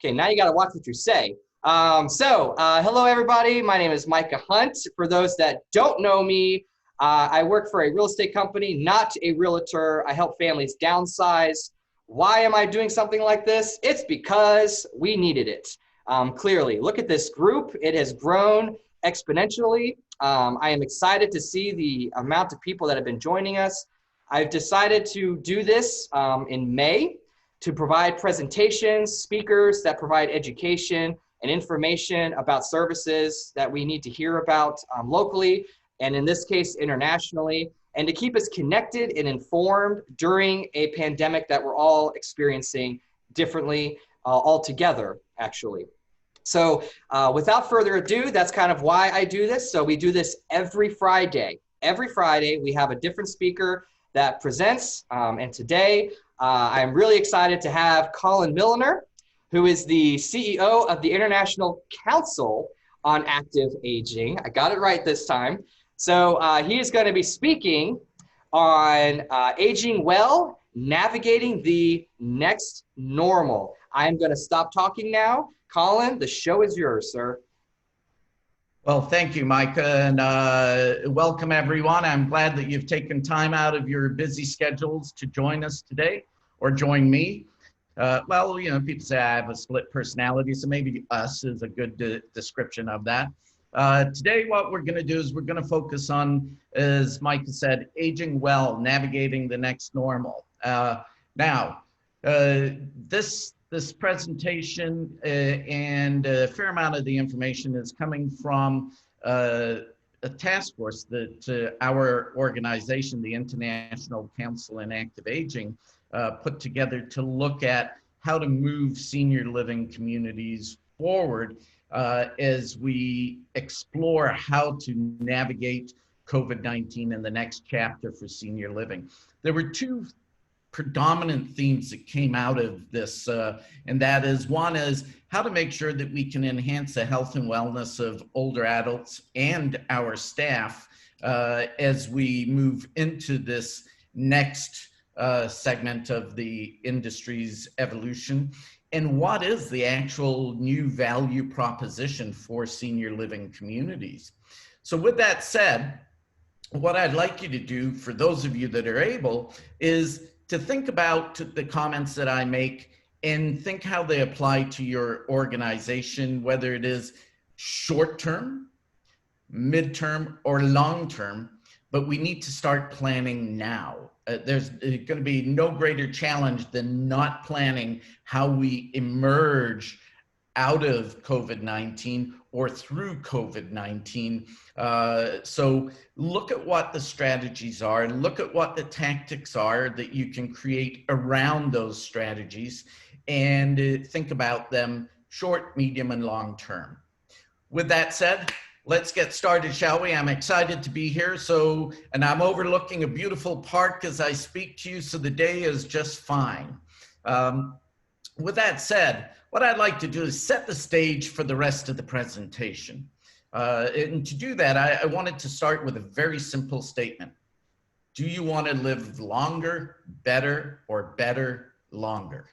Okay, now you got to watch what you say. Hello, everybody. My name is Micah Hunt. For those that don't know me, I work for a real estate company, not a realtor. I help families downsize. Why am I doing something like this? It's because we needed it. Clearly, look at this group. It has grown exponentially. I am excited to see the amount of people that have been joining us. I've decided to do this in May to provide presentations, speakers that provide education and information about services that we need to hear about locally, and in this case, internationally, and to keep us connected and informed during a pandemic that we're all experiencing differently altogether, actually. So without further ado, that's kind of why I do this. So we do this every Friday. Every Friday, we have a different speaker that presents, and today, I'm really excited to have Colin Milliner, who is the CEO of the International Council on Active Aging. I got it right this time. So he is going to be speaking on aging well, navigating the next normal. I'm going to stop talking now. Colin, the show is yours, sir. Well, thank you, Micah, and welcome everyone. I'm glad that you've taken time out of your busy schedules to join us today, or join me. Well, you know, people say I have a split personality, so maybe us is a good description of that. Today, what we're gonna do is we're gonna focus on, as Micah said, aging well, navigating the next normal. This presentation and a fair amount of the information is coming from a task force that our organization, the International Council on Active Aging, put together to look at how to move senior living communities forward as we explore how to navigate COVID-19 and the next chapter for senior living. There were two predominant themes that came out of this, and that is, one is how to make sure that we can enhance the health and wellness of older adults and our staff as we move into this next segment of the industry's evolution, and what is the actual new value proposition for senior living communities. So with that said, what I'd like you to do, for those of you that are able, is to think about the comments that I make and think how they apply to your organization, whether it is short-term, mid-term, or long-term, but we need to start planning now. There's going to be no greater challenge than not planning how we emerge out of COVID-19 or through COVID-19. So look at what the strategies are, look at what the tactics are that you can create around those strategies, and think about them short, medium, and long term. With that said, let's get started, shall we? I'm excited to be here. And I'm overlooking a beautiful park as I speak to you, so the day is just fine. With that said, what I'd like to do is set the stage for the rest of the presentation. And to do that, I wanted to start with a very simple statement. Do you want to live longer, better, or better longer?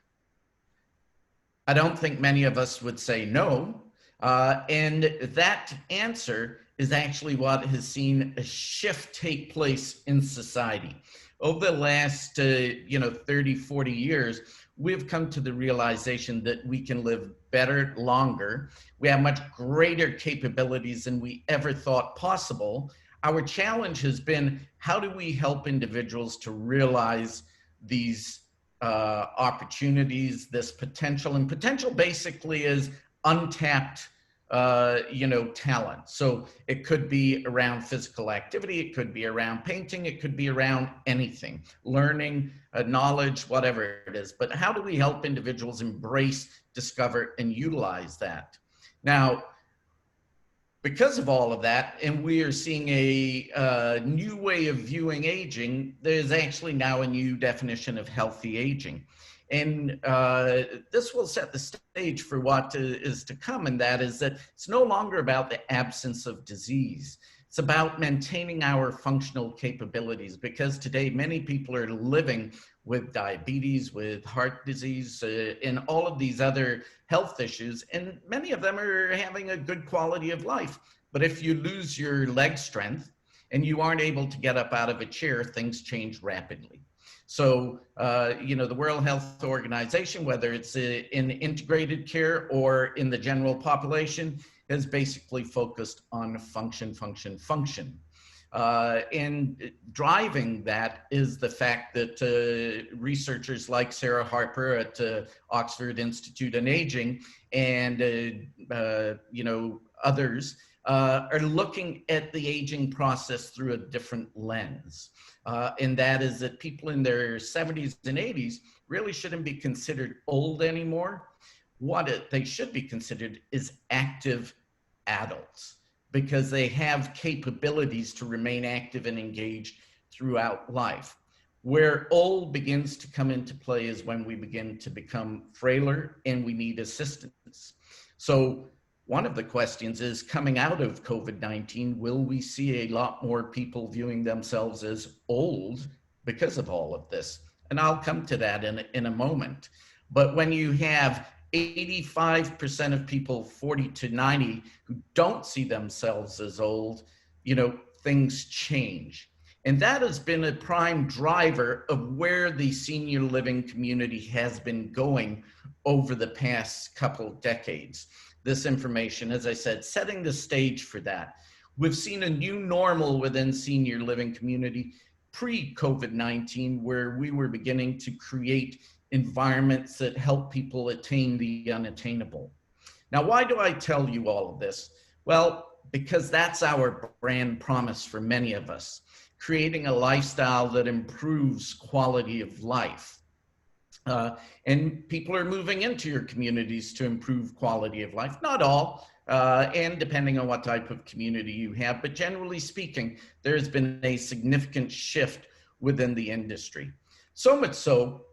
I don't think many of us would say no. And that answer is actually what has seen a shift take place in society. Over the last 30, 40 years, we've come to the realization that we can live better, longer. We have much greater capabilities than we ever thought possible. Our challenge has been, how do we help individuals to realize these opportunities, this potential? And potential basically is untapped talent. So it could be around physical activity, it could be around painting, it could be around anything, learning, knowledge, whatever it is. But how do we help individuals embrace, discover, and utilize that? Now, because of all of that, and we are seeing a new way of viewing aging, there's actually now a new definition of healthy aging. And this will set the stage for what is to come, and that is that it's no longer about the absence of disease. It's about maintaining our functional capabilities, because today many people are living with diabetes, with heart disease, and all of these other health issues. And many of them are having a good quality of life. But if you lose your leg strength and you aren't able to get up out of a chair, things change rapidly. So, the World Health Organization, whether it's in integrated care or in the general population, has basically focused on function, function, function. And driving that is the fact that researchers like Sarah Harper at Oxford Institute on Aging and others are looking at the aging process through a different lens. And that is that people in their 70s and 80s really shouldn't be considered old anymore. What they should be considered is active adults, because they have capabilities to remain active and engaged throughout life. Where old begins to come into play is when we begin to become frailer and we need assistance. So one of the questions is, coming out of COVID-19, will we see a lot more people viewing themselves as old because of all of this? And I'll come to that in a moment. But when you have 85% of people 40 to 90 who don't see themselves as old, things change. And that has been a prime driver of where the senior living community has been going over the past couple decades. This information, as I said, setting the stage for that. We've seen a new normal within senior living community pre-COVID-19, where we were beginning to create environments that help people attain the unattainable. Now, why do I tell you all of this? Well, because that's our brand promise for many of us, creating a lifestyle that improves quality of life. And people are moving into your communities to improve quality of life. Not all, and depending on what type of community you have, but generally speaking, there's been a significant shift within the industry. So much so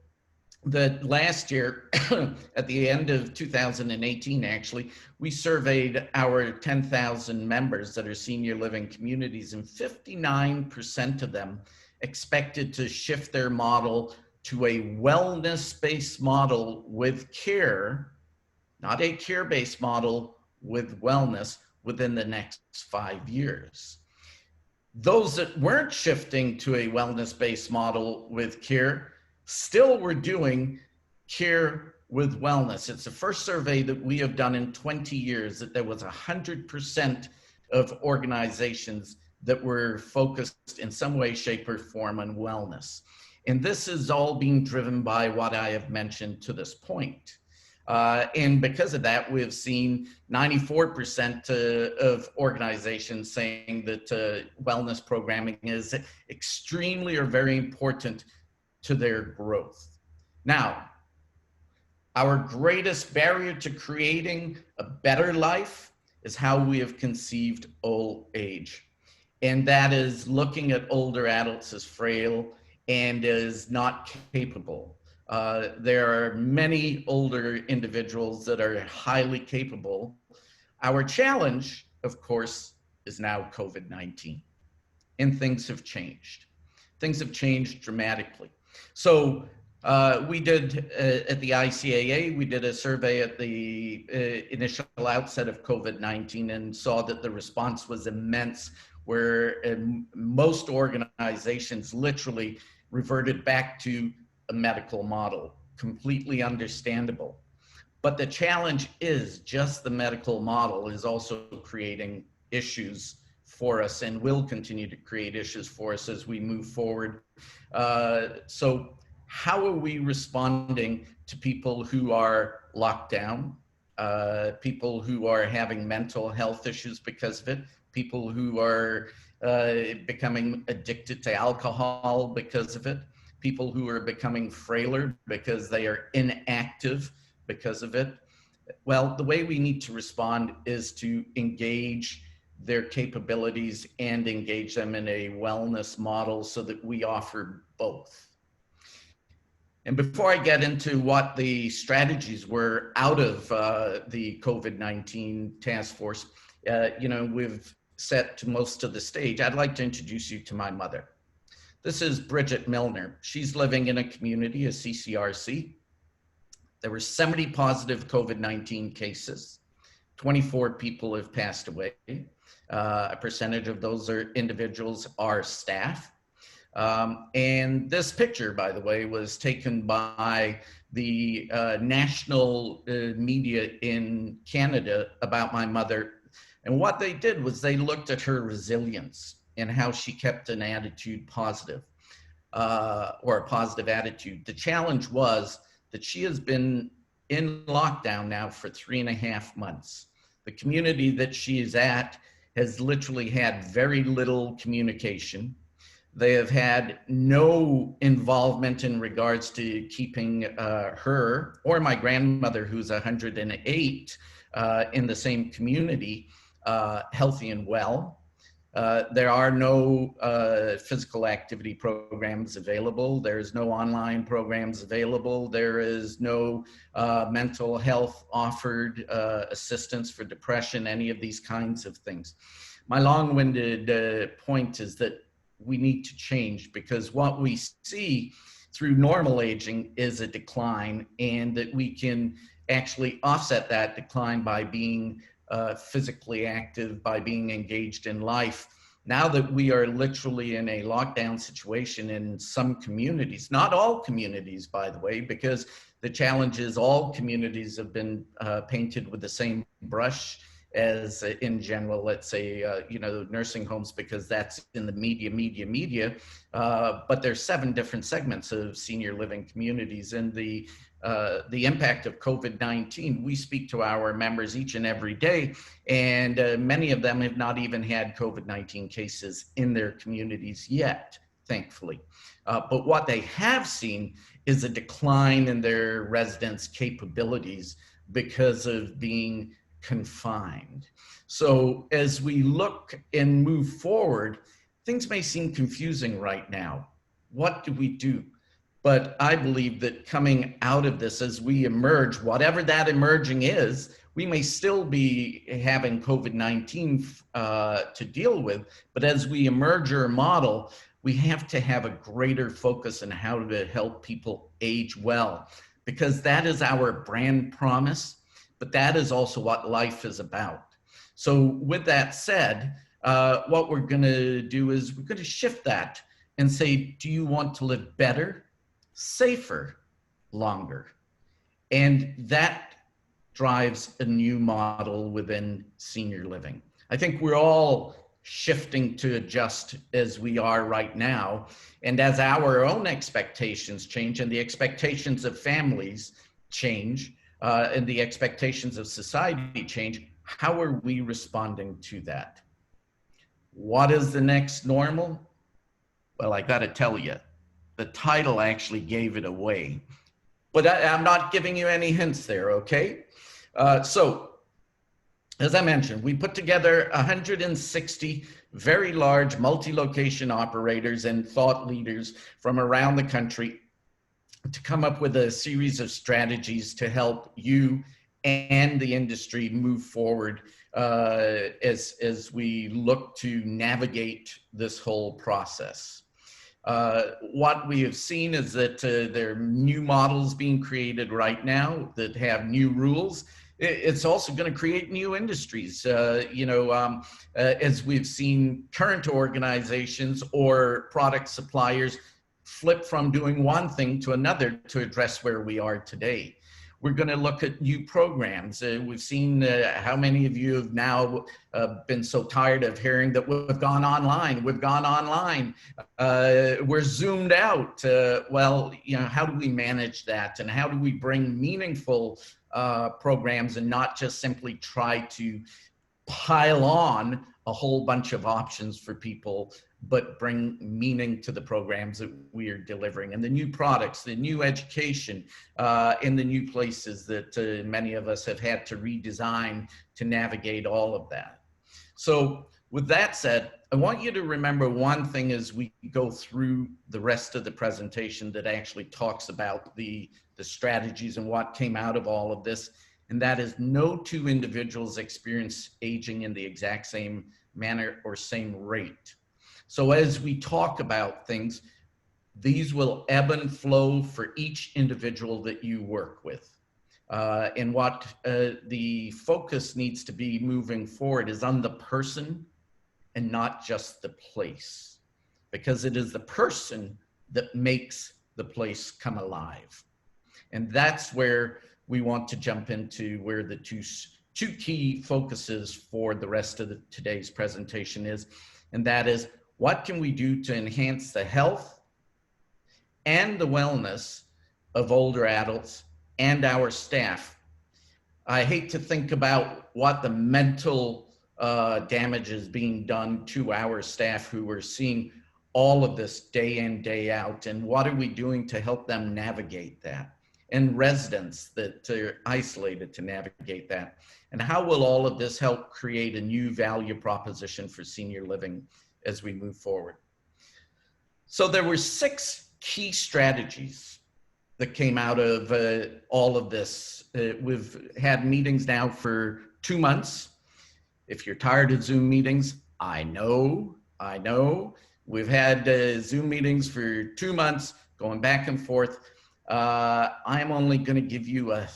that last year, at the end of 2018, actually, we surveyed our 10,000 members that are senior living communities, and 59% of them expected to shift their model to a wellness-based model with care, not a care-based model with wellness, within the next 5 years. Those that weren't shifting to a wellness-based model with care still were doing care with wellness. It's the first survey that we have done in 20 years that there was 100% of organizations that were focused in some way, shape, or form on wellness. And this is all being driven by what I have mentioned to this point. And because of that, we've seen 94% of organizations saying that wellness programming is extremely or very important to their growth. Now, our greatest barrier to creating a better life is how we have conceived old age. And that is looking at older adults as frail and as not capable. There are many older individuals that are highly capable. Our challenge, of course, is now COVID-19, and things have changed. Things have changed dramatically. So we did, at the ICAA, we did a survey at the initial outset of COVID-19 and saw that the response was immense, where most organizations literally reverted back to a medical model. Completely understandable. But the challenge is just the medical model is also creating issues for us and will continue to create issues for us as we move forward. So how are we responding to people who are locked down, people who are having mental health issues because of it, people who are becoming addicted to alcohol because of it, people who are becoming frailer because they are inactive because of it? Well, the way we need to respond is to engage their capabilities and engage them in a wellness model so that we offer both. And before I get into what the strategies were out of the COVID-19 task force, we've set to most of the stage. I'd like to introduce you to my mother. This is Bridget Milner. She's living in a community, a CCRC. There were 70 positive COVID-19 cases. 24 people have passed away. A percentage of those individuals are staff. And this picture, by the way, was taken by the national media in Canada about my mother. And what they did was they looked at her resilience and how she kept an attitude positive, or a positive attitude. The challenge was that she has been in lockdown now for 3.5 months. The community that she is at has literally had very little communication. They have had no involvement in regards to keeping her or my grandmother, who's 108, in the same community, healthy and well. There are no physical activity programs available. There's no online programs available. There is no mental health offered assistance for depression, any of these kinds of things. My long-winded point is that we need to change, because what we see through normal aging is a decline, and that we can actually offset that decline by being physically active, by being engaged in life. Now that we are literally in a lockdown situation in some communities, not all communities, by the way, because the challenge is all communities have been painted with the same brush as in general, let's say, nursing homes, because that's in the media. But there's 7 different segments of senior living communities, and the impact of COVID-19, we speak to our members each and every day, and many of them have not even had COVID-19 cases in their communities yet, thankfully. But what they have seen is a decline in their residents' capabilities because of being confined. So as we look and move forward, things may seem confusing right now. What do we do? But I believe that coming out of this, as we emerge, whatever that emerging is, we may still be having COVID-19 to deal with, but as we emerge our model, we have to have a greater focus on how to help people age well, because that is our brand promise, but that is also what life is about. So with that said, what we're gonna do is we're gonna shift that and say, do you want to live better, safer, longer? And that drives a new model within senior living. I think we're all shifting to adjust as we are right now. And as our own expectations change and the expectations of families change, and the expectations of society change, how are we responding to that? What is the next normal? Well, I gotta tell you, the title actually gave it away, but I'm not giving you any hints there, okay? So, as I mentioned, we put together 160 very large multi-location operators and thought leaders from around the country to come up with a series of strategies to help you and the industry move forward as we look to navigate this whole process. What we have seen is that there are new models being created right now that have new rules. It's also going to create new industries, as we've seen current organizations or product suppliers flip from doing one thing to another to address where we are today. We're going to look at new programs. We've seen how many of you have now been so tired of hearing that we've gone online. We're zoomed out. Well, how do we manage that? And how do we bring meaningful programs and not just simply try to pile on a whole bunch of options for people, but bring meaning to the programs that we are delivering, and the new products, the new education, in the new places that many of us have had to redesign to navigate all of that. So with that said, I want you to remember one thing as we go through the rest of the presentation that actually talks about the strategies and what came out of all of this, and that is no 2 individuals experience aging in the exact same manner or same rate. So as we talk about things, these will ebb and flow for each individual that you work with. And what the focus needs to be moving forward is on the person and not just the place, because it is the person that makes the place come alive. And that's where we want to jump into where the two key focuses for the rest of today's presentation is, and that is, what can we do to enhance the health and the wellness of older adults and our staff? I hate to think about what the mental damage is being done to our staff who are seeing all of this day in, day out, and what are we doing to help them navigate that? And residents that are isolated to navigate that. And how will all of this help create a new value proposition for senior living as we move forward? So there were 6 key strategies that came out of all of this. We've had meetings now for 2 months. If you're tired of Zoom meetings, I know. We've had Zoom meetings for 2 months, going back and forth. I'm only going to give you a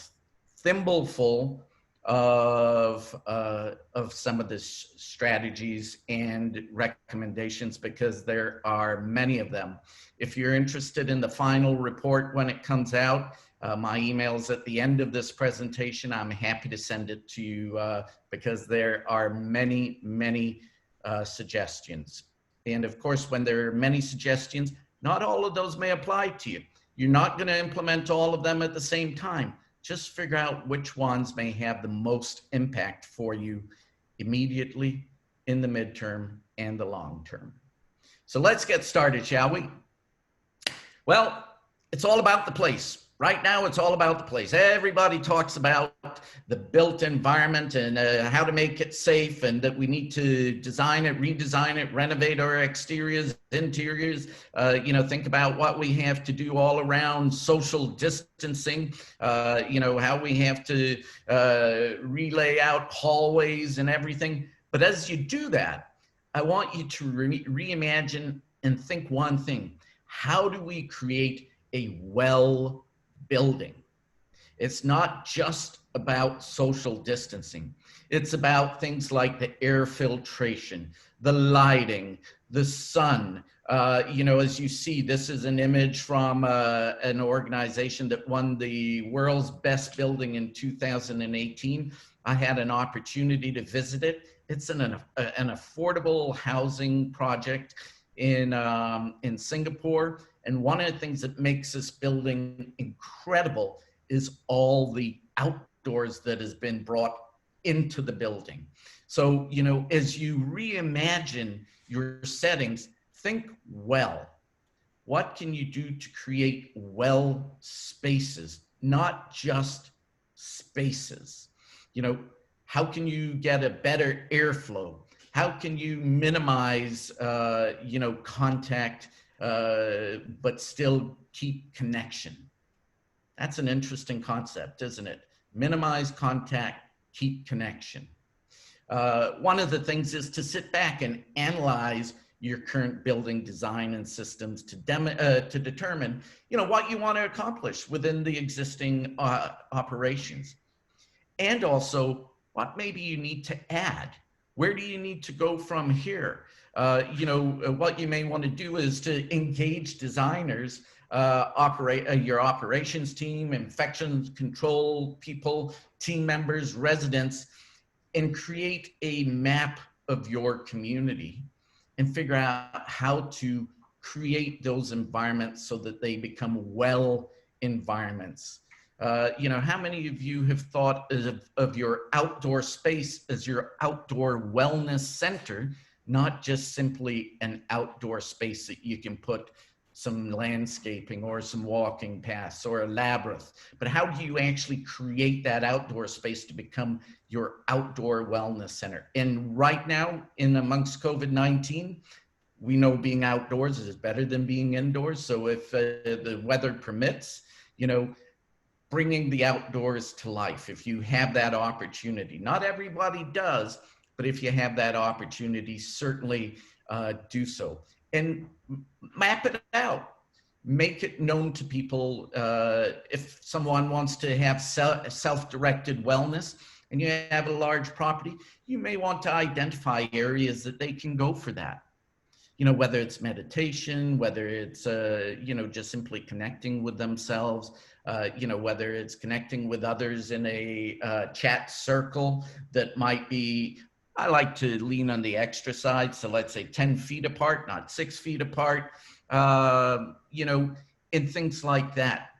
thimbleful of some of the strategies and recommendations, because there are many of them. If you're interested in the final report when it comes out, my email's at the end of this presentation. I'm happy to send it to you because there are many suggestions. And of course, when there are many suggestions, not all of those may apply to you. You're not going to implement all of them at the same time. Just figure out which ones may have the most impact for you immediately, in the midterm, and the long term. So let's get started, shall we? Well, it's all about the place. Right now, it's all about the place. Everybody talks about the built environment and how to make it safe, and that we need to design it, redesign it, renovate our exteriors, interiors. Think about what we have to do all around social distancing. How we have to relay out hallways and everything. But as you do that, I want you to reimagine and think one thing. How do we create a well building? It's not just about social distancing. It's about things like the air filtration, the lighting, the sun. As you see, this is an image from an organization that won the world's best building in 2018. I had an opportunity to visit it. It's an affordable housing project in Singapore. And one of the things that makes this building incredible is all the outdoors that has been brought into the building. So, as you reimagine your settings, think well. What can you do to create well spaces, not just spaces? How can you get a better airflow? How can you minimize, contact, but still keep connection? That's an interesting concept, isn't it? Minimize contact, keep connection. One of the things is to sit back and analyze your current building design and systems to determine, what you want to accomplish within the existing operations. And also, what maybe you need to add. Where do you need to go from here? What you may want to do is to engage designers, your operations team, infection control people, team members, residents, and create a map of your community and figure out how to create those environments so that they become well environments. How many of you have thought of your outdoor space as your outdoor wellness center, not just simply an outdoor space that you can put some landscaping or some walking paths or a labyrinth, but how do you actually create that outdoor space to become your outdoor wellness center? And right now, in amongst COVID-19, we know being outdoors is better than being indoors. So if the weather permits, bringing the outdoors to life, if you have that opportunity. Not everybody does, but if you have that opportunity, certainly do so. And map it out. Make it known to people. If someone wants to have self-directed wellness and you have a large property, you may want to identify areas that they can go for that. Whether it's meditation, whether it's, just simply connecting with themselves, whether it's connecting with others in a chat circle that might be, I like to lean on the extra side. So let's say 10 feet apart, not 6 feet apart, and things like that.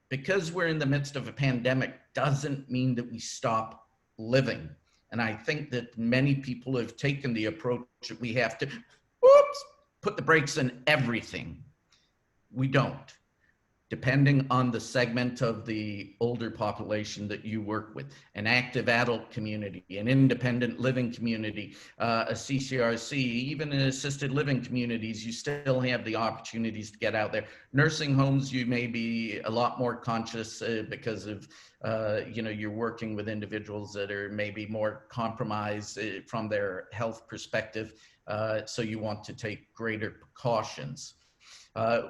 Because we're in the midst of a pandemic doesn't mean that we stop living. And I think that many people have taken the approach that we have to, put the brakes on everything. We don't. Depending on the segment of the older population that you work with, an active adult community, an independent living community, a CCRC, even in assisted living communities, you still have the opportunities to get out there. Nursing homes, you may be a lot more conscious because of, you're working with individuals that are maybe more compromised from their health perspective. So you want to take greater precautions.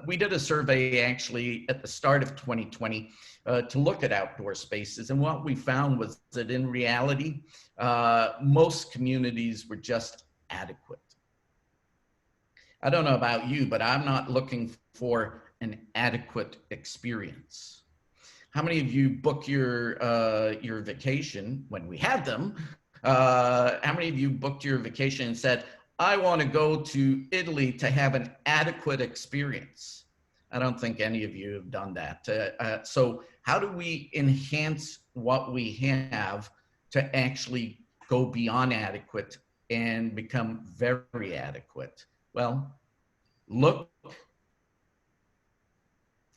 We did a survey actually at the start of 2020 to look at outdoor spaces. And what we found was that in reality, most communities were just adequate. I don't know about you, but I'm not looking for an adequate experience. How many of you book your vacation when we had them? How many of you booked your vacation and said, I want to go to Italy to have an adequate experience? I don't think any of you have done that. So how do we enhance what we have to actually go beyond adequate and become very adequate? Well, look,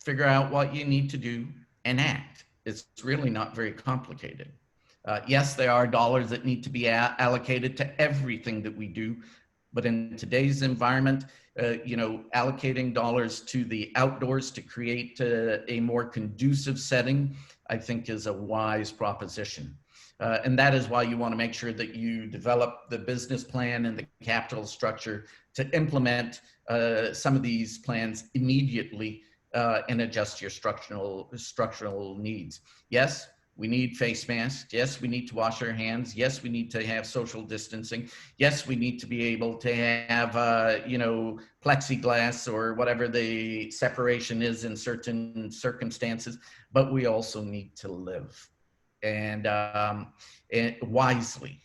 figure out what you need to do and act. It's really not very complicated. Yes, there are dollars that need to be allocated to everything that we do. But in today's environment, allocating dollars to the outdoors to create a more conducive setting, I think is a wise proposition. And that is why you want to make sure that you develop the business plan and the capital structure to implement some of these plans immediately and adjust your structural needs. Yes, we need face masks. Yes, we need to wash our hands. Yes, we need to have social distancing. Yes, we need to be able to have, plexiglass or whatever the separation is in certain circumstances, but we also need to live and wisely.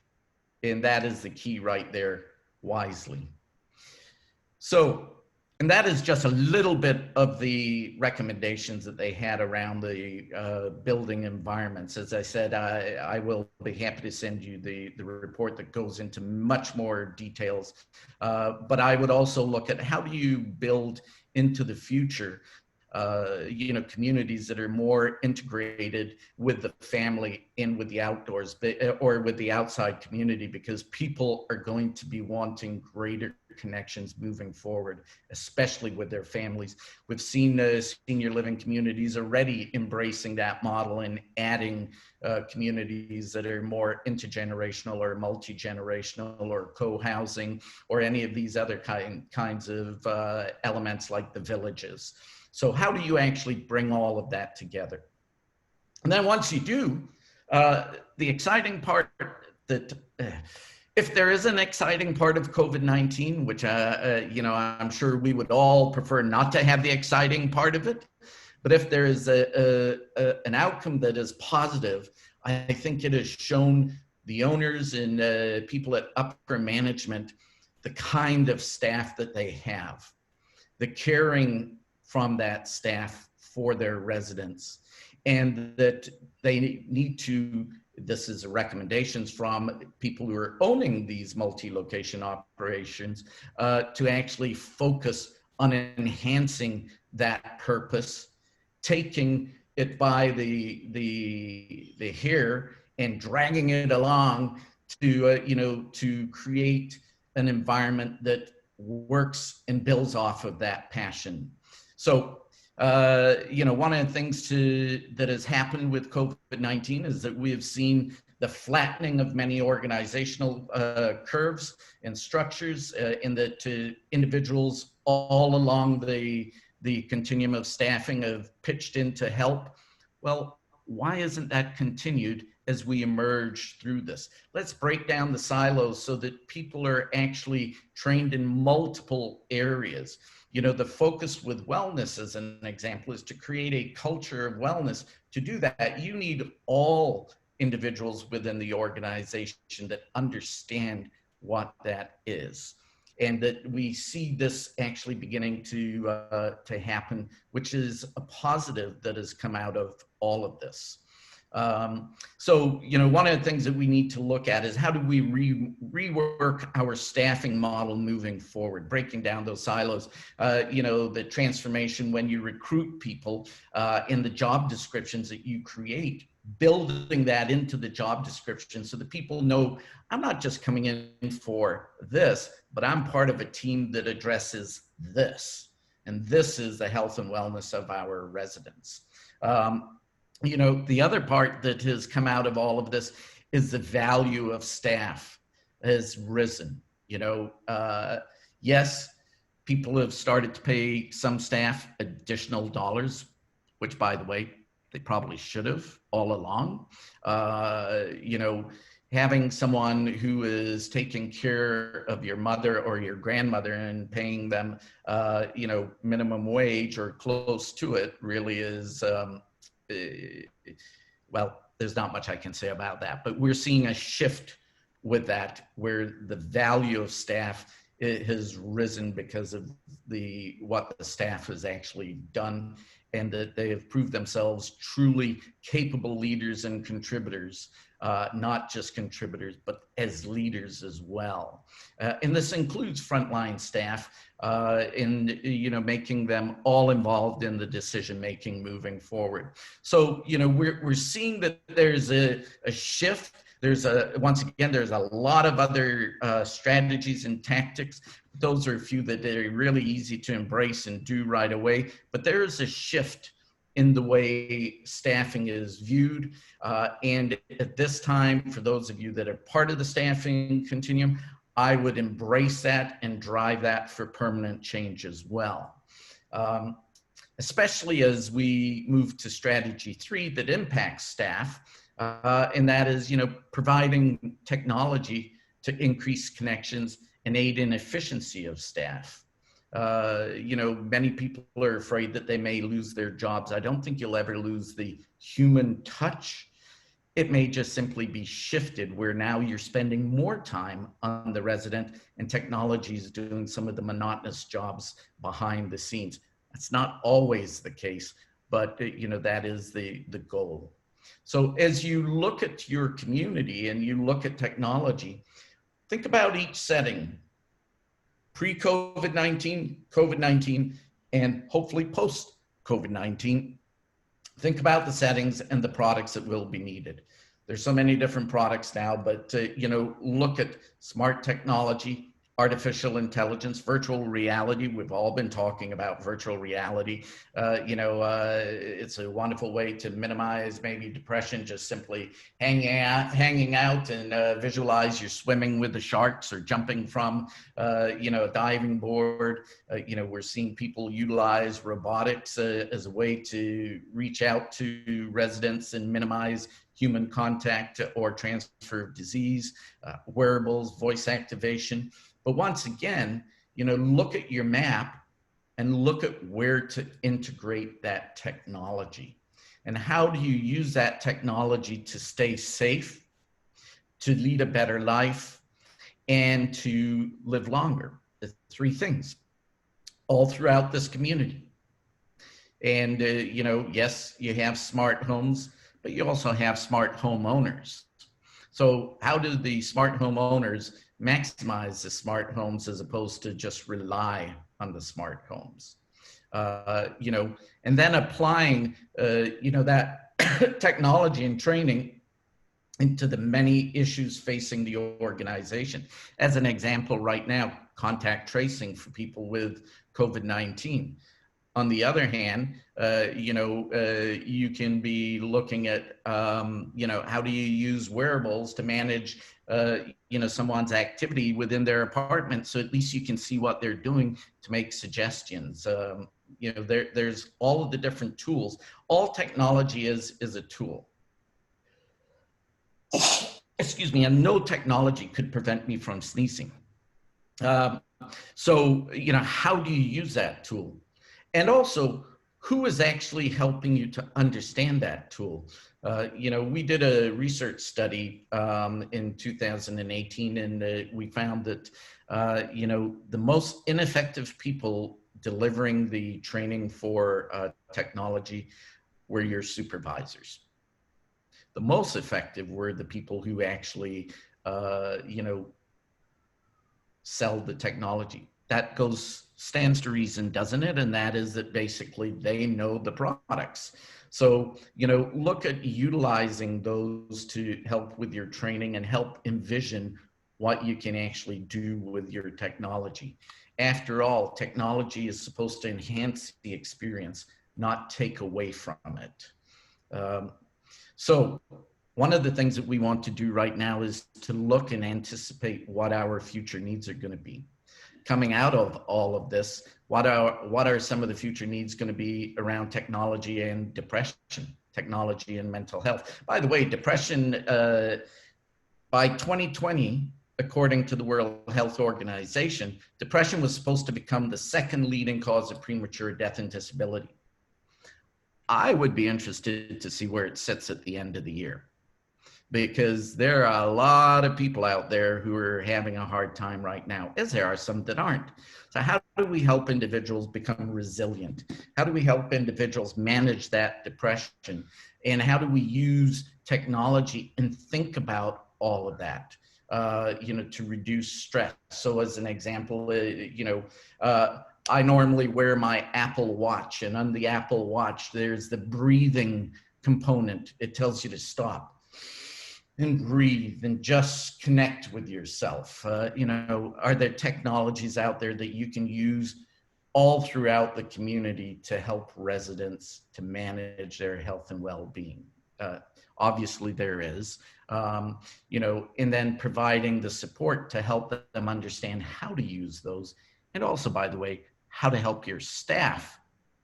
And that is the key right there, wisely. So, and that is just a little bit of the recommendations that they had around the building environments. As I said, I will be happy to send you the report that goes into much more details. But I would also look at how do you build into the future communities that are more integrated with the family and with the outdoors or with the outside community, because people are going to be wanting greater connections moving forward, especially with their families. We've seen senior living communities already embracing that model and adding communities that are more intergenerational or multi-generational or co-housing or any of these other kinds of elements like the villages. So how do you actually bring all of that together? And then once you do, the exciting part that, if there is an exciting part of COVID-19, which, I'm sure we would all prefer not to have the exciting part of it, but if there is an outcome that is positive, I think it has shown the owners and people at upper management the kind of staff that they have, the caring from that staff for their residents, and that they need to, this is recommendations from people who are owning these multi-location operations, to actually focus on enhancing that purpose, taking it by the hair and dragging it along to, to create an environment that works and builds off of that passion. So, one of the things that has happened with COVID-19 is that we have seen the flattening of many organizational curves and structures to individuals all along the continuum of staffing have pitched in to help. Well, why isn't that continued as we emerge through this? Let's break down the silos so that people are actually trained in multiple areas. You know, the focus with wellness, as an example, is to create a culture of wellness. To do that, you need all individuals within the organization that understand what that is. And that we see this actually beginning to happen, which is a positive that has come out of all of this. So, you know, one of the things that we need to look at is how do we rework our staffing model moving forward, breaking down those silos. You know, the transformation when you recruit people in the job descriptions that you create, building that into the job description so that people know I'm not just coming in for this, but I'm part of a team that addresses this. And this is the health and wellness of our residents. You know, the other part that has come out of all of this is the value of staff has risen. You know, yes, people have started to pay some staff additional dollars, which, by the way, they probably should have all along. You know, having someone who is taking care of your mother or your grandmother and paying them, you know, minimum wage or close to it really is, well, there's not much I can say about that, but we're seeing a shift with that where the value of staff has risen because of what the staff has actually done, and that they have proved themselves truly capable leaders and contributors, not just contributors, but as leaders as well. And this includes frontline staff in, you know, making them all involved in the decision-making moving forward. So, you know, we're seeing that there's a shift. There's once again, there's a lot of other strategies and tactics. Those are a few that are really easy to embrace and do right away. But there is a shift in the way staffing is viewed. And at this time, for those of you that are part of the staffing continuum, I would embrace that and drive that for permanent change as well. Especially as we move to strategy 3 that impacts staff. And that is, you know, providing technology to increase connections and aid in efficiency of staff. You know, many people are afraid that they may lose their jobs. I don't think you'll ever lose the human touch. It may just simply be shifted where now you're spending more time on the resident and technology is doing some of the monotonous jobs behind the scenes. That's not always the case, but you know, that is the goal. So as you look at your community and you look at technology, think about each setting, pre-COVID-19, COVID-19, and hopefully post-COVID-19. Think about the settings and the products that will be needed. There's so many different products now, but you know, look at smart technology, artificial intelligence, virtual reality. We've all been talking about virtual reality. You know, it's a wonderful way to minimize maybe depression, just simply hanging out and visualize you're swimming with the sharks or jumping from, you know, a diving board. You know, we're seeing people utilize robotics as a way to reach out to residents and minimize human contact or transfer of disease, wearables, voice activation. But once again, you know, look at your map and look at where to integrate that technology. And how do you use that technology to stay safe, to lead a better life, and to live longer? The 3 things all throughout this community. And, you know, yes, you have smart homes, but you also have smart homeowners. So how do the smart homeowners maximize the smart homes as opposed to just rely on the smart homes? You know, and then applying, you know, that technology and training into the many issues facing the organization. As an example right now, contact tracing for people with COVID-19. On the other hand, you can be looking at, how do you use wearables to manage, someone's activity within their apartment, so at least you can see what they're doing to make suggestions. There's all of the different tools. All technology is a tool. Excuse me, and no technology could prevent me from sneezing. So, how do you use that tool? And also, who is actually helping you to understand that tool? We did a research study in 2018, and we found that, the most ineffective people delivering the training for technology were your supervisors. The most effective were the people who actually, sell the technology. That stands to reason, doesn't it? And that is that basically they know the products. So, look at utilizing those to help with your training and help envision what you can actually do with your technology. After all, technology is supposed to enhance the experience, not take away from it. So one of the things that we want to do right now is to look and anticipate what our future needs are going to be. Coming out of all of this, what are some of the future needs going to be around technology and depression, technology and mental health? By the way, depression, by 2020, according to the World Health Organization, depression was supposed to become the second leading cause of premature death and disability. I would be interested to see where it sits at the end of the year, because there are a lot of people out there who are having a hard time right now, as there are some that aren't. So how do we help individuals become resilient? How do we help individuals manage that depression? And how do we use technology and think about all of that, to reduce stress? So as an example, I normally wear my Apple Watch, and on the Apple Watch, there's the breathing component. It tells you to stop and breathe and just connect with yourself. Are there technologies out there that you can use all throughout the community to help residents to manage their health and well-being? Obviously there is, and then providing the support to help them understand how to use those. And also, by the way, how to help your staff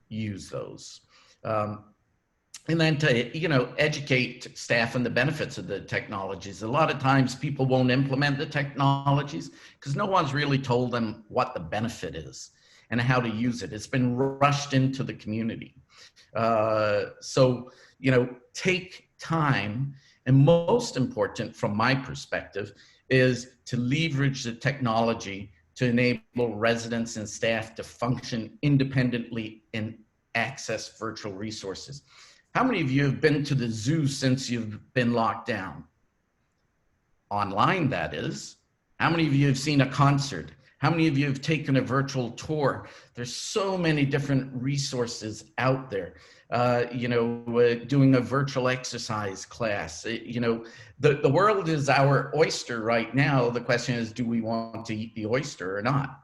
use those. And then to, educate staff on the benefits of the technologies. A lot of times people won't implement the technologies because no one's really told them what the benefit is and how to use it. It's been rushed into the community. So, take time, and most important from my perspective is to leverage the technology to enable residents and staff to function independently and access virtual resources. How many of you have been to the zoo since you've been locked down? Online, that is. How many of you have seen a concert? How many of you have taken a virtual tour? There's so many different resources out there. Doing a virtual exercise class. The world is our oyster right now. The question is, do we want to eat the oyster or not?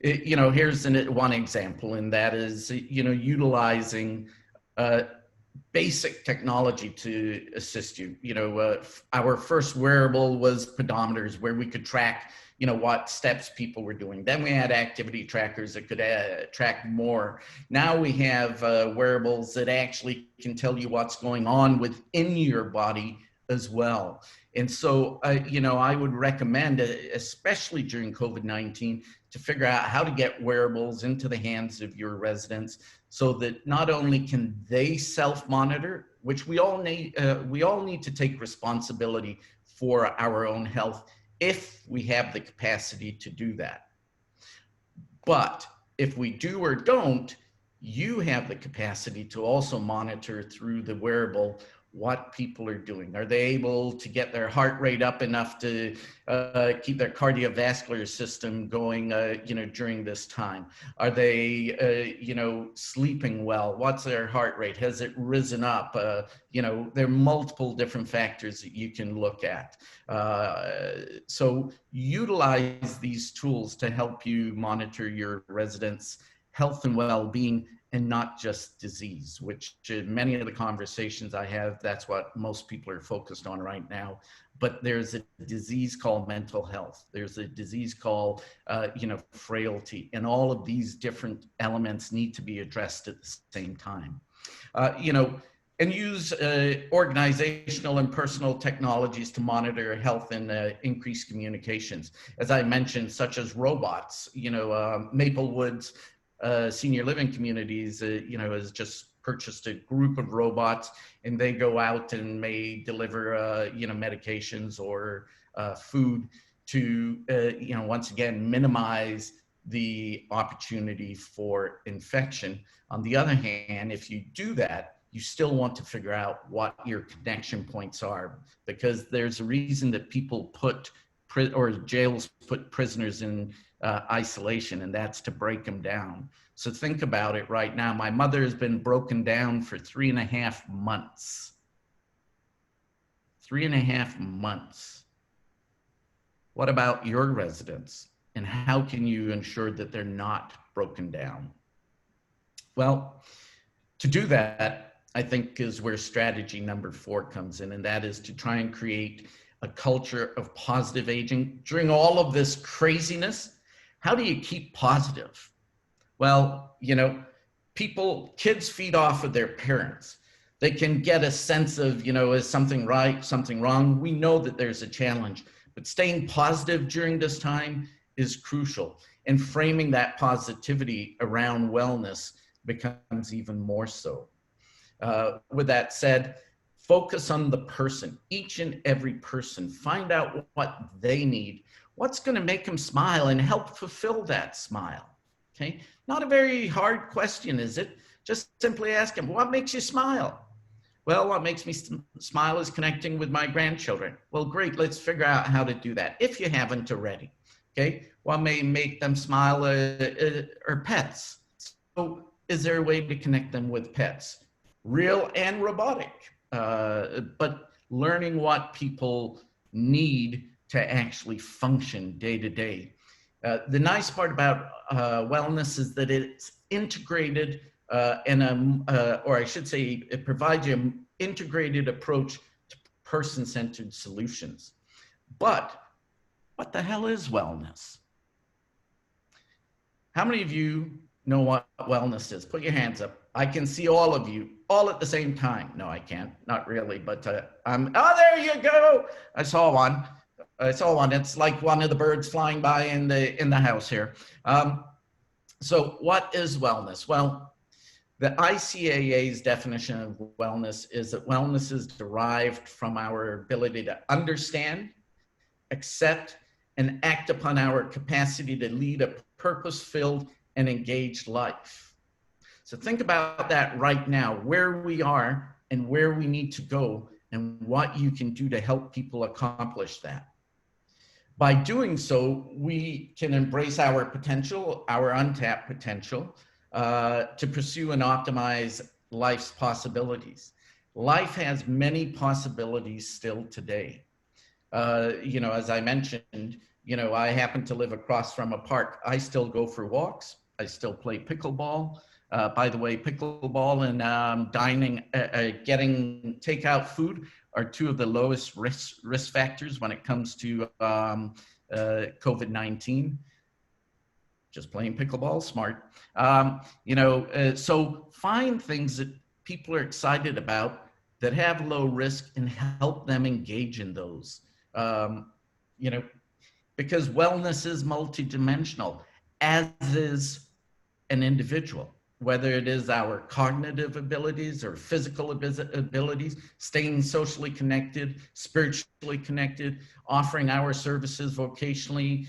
Here's one example, and that is, utilizing basic technology to assist you. Our first wearable was pedometers, where we could track, what steps people were doing. Then we had activity trackers that could track more. Now we have wearables that actually can tell you what's going on within your body as well. And so, I would recommend, especially during COVID-19, to figure out how to get wearables into the hands of your residents so that not only can they self-monitor, which we all need to take responsibility for our own health if we have the capacity to do that. But if we do or don't, you have the capacity to also monitor through the wearable what people are doing. Are they able to get their heart rate up enough to keep their cardiovascular system going, during this time? Are they, sleeping well? What's their heart rate? Has it risen up? There are multiple different factors that you can look at. So utilize these tools to help you monitor your residents' health and well-being, and not just disease, which in many of the conversations I have, that's what most people are focused on right now. But there's a disease called mental health. There's a disease called, frailty, and all of these different elements need to be addressed at the same time. And use organizational and personal technologies to monitor health and increase communications. As I mentioned, such as robots, Maplewoods Senior Living Communities, has just purchased a group of robots, and they go out and may deliver, medications or food to, once again, minimize the opportunity for infection. On the other hand, if you do that, you still want to figure out what your connection points are, because there's a reason that people or jails put prisoners in isolation, and that's to break them down. So think about it right now. My mother has been broken down for 3.5 months. 3.5 months. What about your residents? And how can you ensure that they're not broken down? Well, to do that, I think is where strategy number 4 comes in, and that is to try and create a culture of positive aging. During all of this craziness, how do you keep positive? Well, kids feed off of their parents. They can get a sense of, is something right, something wrong? We know that there's a challenge, but staying positive during this time is crucial. And framing that positivity around wellness becomes even more so. With that said, focus on the person, each and every person. Find out what they need, what's going to make them smile, and help fulfill that smile. Okay, not a very hard question, is it? Just simply ask them, what makes you smile? Well, what makes me smile is connecting with my grandchildren. Well, great, let's figure out how to do that, if you haven't already. Okay, what may make them smile are pets. So is there a way to connect them with pets? Real and robotic, but learning what people need to actually function day to day. The nice part about wellness is that it's integrated or I should say, it provides you an integrated approach to person-centered solutions. But what the hell is wellness? How many of you know what wellness is? Put your hands up. I can see all of you all at the same time. No, I can't, not really, but oh, there you go. I saw one. It's like one of the birds flying by in the house here. So what is wellness? Well, the ICAA's definition of wellness is that wellness is derived from our ability to understand, accept, and act upon our capacity to lead a purpose-filled and engaged life. So think about that right now, where we are and where we need to go, and what you can do to help people accomplish that. By doing so, we can embrace our potential, our untapped potential, to pursue and optimize life's possibilities. Life has many possibilities still today. As I mentioned, I happen to live across from a park. I still go for walks. I still play pickleball. By the way, pickleball and dining, getting takeout food are two of the lowest risk factors when it comes to COVID-19. Just playing pickleball, smart. So find things that people are excited about that have low risk and help them engage in those. Because wellness is multidimensional, as is an individual, whether it is our cognitive abilities or physical abilities, staying socially connected, spiritually connected, offering our services vocationally,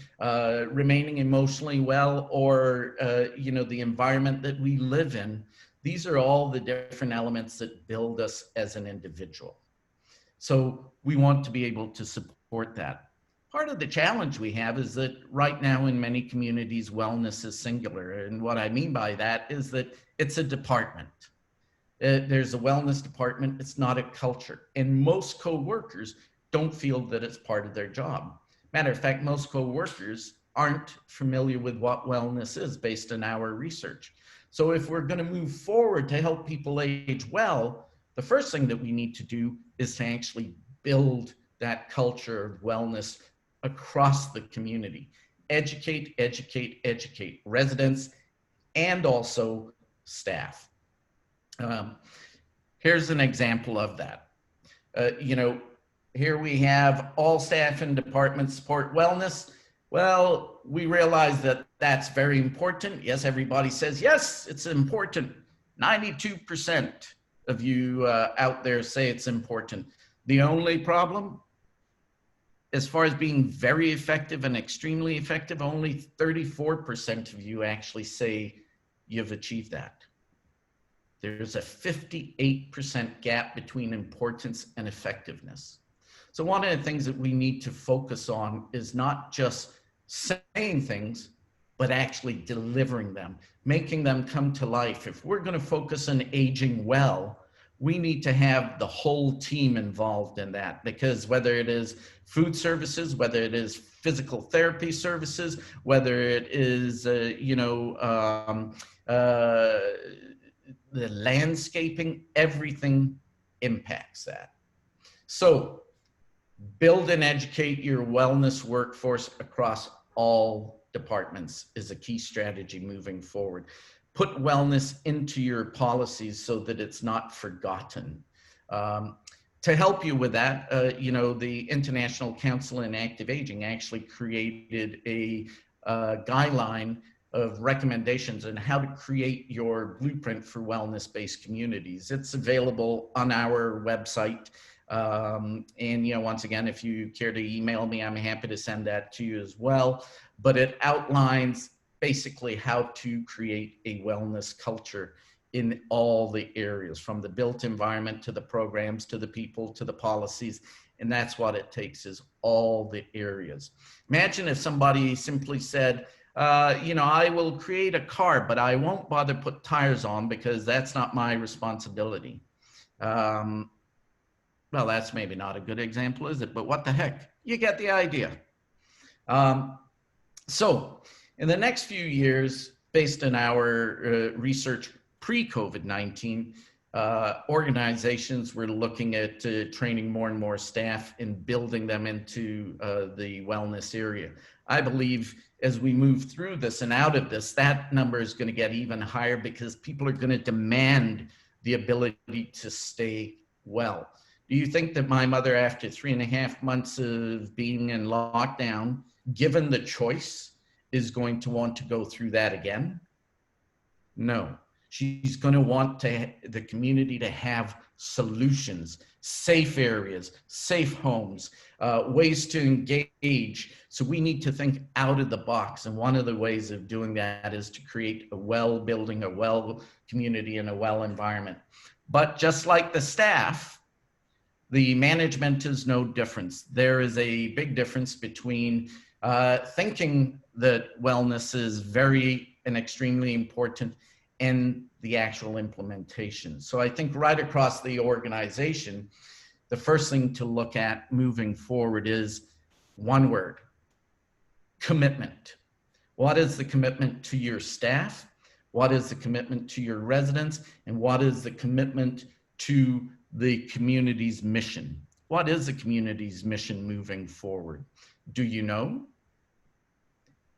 remaining emotionally well, or the environment that we live in. These are all the different elements that build us as an individual. So we want to be able to support that. Part of the challenge we have is that right now in many communities, wellness is singular. And what I mean by that is that it's a department. There's a wellness department, it's not a culture. And most co-workers don't feel that it's part of their job. Matter of fact, most co-workers aren't familiar with what wellness is based on our research. So if we're going to move forward to help people age well, the first thing that we need to do is to actually build that culture of wellness across the community. Educate, educate, educate residents and also staff. Here's an example of that. Here we have all staff and departments support wellness. Well, we realize that that's very important. Yes, everybody says, yes, it's important. 92% of you out there say it's important. The only problem, as far as being very effective and extremely effective, only 34% of you actually say you've achieved that. There's a 58% gap between importance and effectiveness. So one of the things that we need to focus on is not just saying things, but actually delivering them, making them come to life. If we're going to focus on aging well, we need to have the whole team involved in that, because whether it is food services, whether it is physical therapy services, whether it is, the landscaping, everything impacts that. So build and educate your wellness workforce across all departments is a key strategy moving forward. Put wellness into your policies so that it's not forgotten. To help you with that, the International Council on Active Aging actually created a guideline of recommendations on how to create your blueprint for wellness-based communities. It's available on our website. Once again, if you care to email me, I'm happy to send that to you as well. But it outlines basically how to create a wellness culture in all the areas, from the built environment to the programs, to the people, to the policies. And that's what it takes, is all the areas. Imagine if somebody simply said, I will create a car, but I won't bother put tires on because that's not my responsibility. Well, that's maybe not a good example, is it? But what the heck? You get the idea. So in the next few years, based on our research pre-COVID-19, organizations were looking at training more and more staff and building them into the wellness area. I believe as we move through this and out of this, that number is going to get even higher, because people are going to demand the ability to stay well. Do you think that my mother, after 3.5 months of being in lockdown, given the choice, is going to want to go through that again? No. She's going to want the community to have solutions, safe areas, safe homes, ways to engage. So we need to think out of the box. And one of the ways of doing that is to create a well-building, a well community, and a well environment. But just like the staff, the management is no difference. There is a big difference between thinking that wellness is very and extremely important and the actual implementation. So I think right across the organization, the first thing to look at moving forward is one word: commitment. What is the commitment to your staff? What is the commitment to your residents? And what is the commitment to the community's mission? What is the community's mission moving forward? Do you know?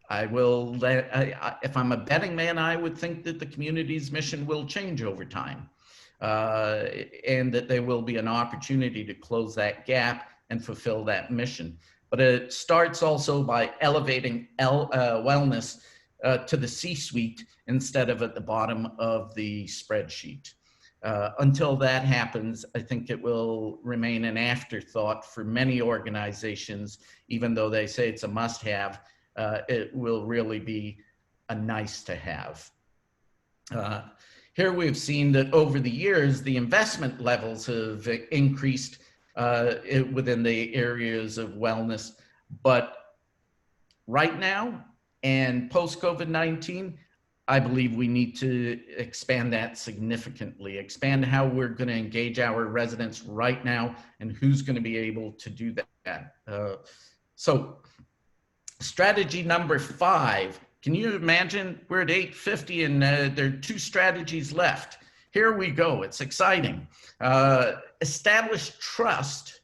If I'm a betting man, I would think that the community's mission will change over time, and that there will be an opportunity to close that gap and fulfill that mission. But it starts also by elevating wellness to the C-suite instead of at the bottom of the spreadsheet. Until that happens, I think it will remain an afterthought for many organizations. Even though they say it's a must-have, it will really be a nice to have. Here we've seen that over the years, the investment levels have increased within the areas of wellness. But right now and post-COVID-19, I believe we need to expand that significantly, expand how we're going to engage our residents right now and who's going to be able to do that. So strategy number 5, can you imagine we're at 8:50 and there are 2 strategies left. Here we go, it's exciting. Establish trust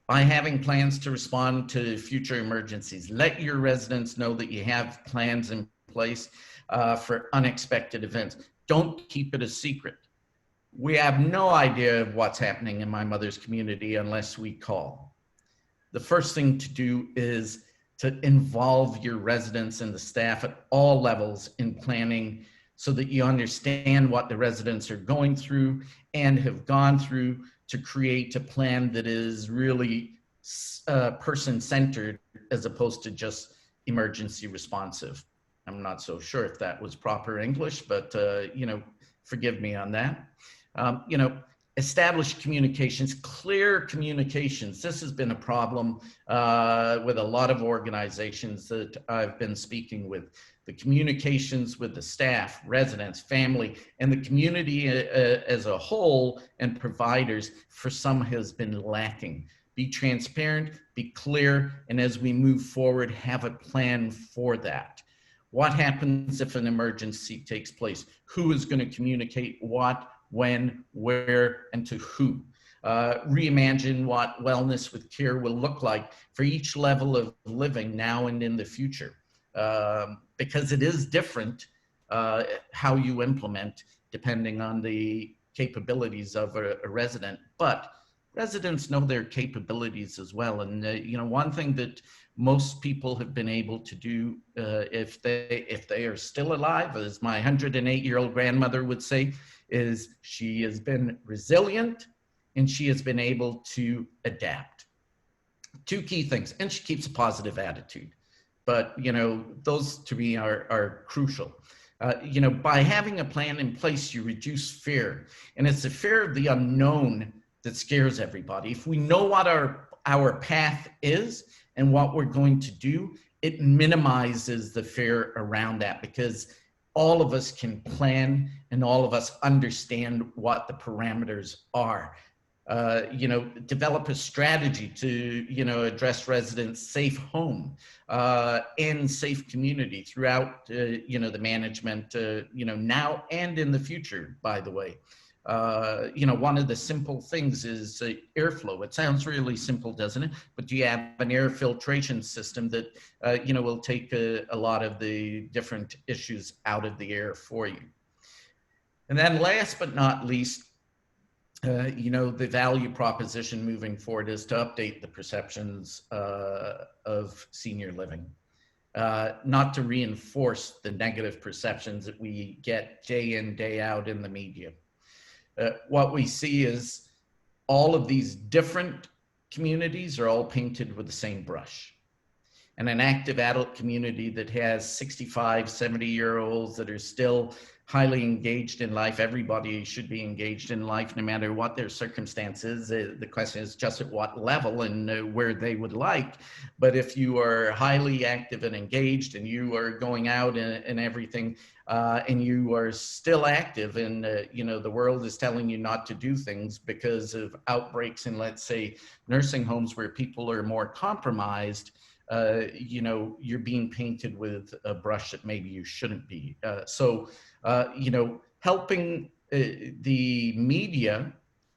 by having plans to respond to future emergencies. Let your residents know that you have plans in place for unexpected events. Don't keep it a secret. We have no idea of what's happening in my mother's community unless we call. The first thing to do is to involve your residents and the staff at all levels in planning so that you understand what the residents are going through and have gone through to create a plan that is really person-centered as opposed to just emergency responsive. I'm not so sure if that was proper English, but forgive me on that. Establish communications, clear communications. This has been a problem with a lot of organizations that I've been speaking with. The communications with the staff, residents, family, and the community as a whole and providers for some has been lacking. Be transparent, be clear, and as we move forward, have a plan for that. What happens if an emergency takes place? Who is going to communicate what, when, where, and to who? Reimagine what wellness with care will look like for each level of living now and in the future. Because it is different how you implement depending on the capabilities of a resident, but residents know their capabilities as well. And one thing that most people have been able to do if they are still alive, as my 108-year-old grandmother would say, is she has been resilient and she has been able to adapt. 2 key things, and she keeps a positive attitude. But, those to me are crucial. By having a plan in place, you reduce fear. And it's the fear of the unknown that scares everybody. If we know what our path is and what we're going to do, it minimizes the fear around that because all of us can plan and all of us understand what the parameters are. Develop a strategy to, address residents' safe home and safe community throughout, the management, now and in the future, by the way. One of the simple things is airflow. It sounds really simple, doesn't it? But do you have an air filtration system that, will take a lot of the different issues out of the air for you? And then last but not least, the value proposition moving forward is to update the perceptions of senior living, not to reinforce the negative perceptions that we get day in, day out in the media. What we see is all of these different communities are all painted with the same brush. And an active adult community that has 65, 70-year-olds that are still highly engaged in life. Everybody should be engaged in life no matter what their circumstances. The question is just at what level and where they would like. But if you are highly active and engaged and you are going out and everything, and you are still active and the world is telling you not to do things because of outbreaks in, let's say, nursing homes where people are more compromised, you're being painted with a brush that maybe you shouldn't be. Helping the media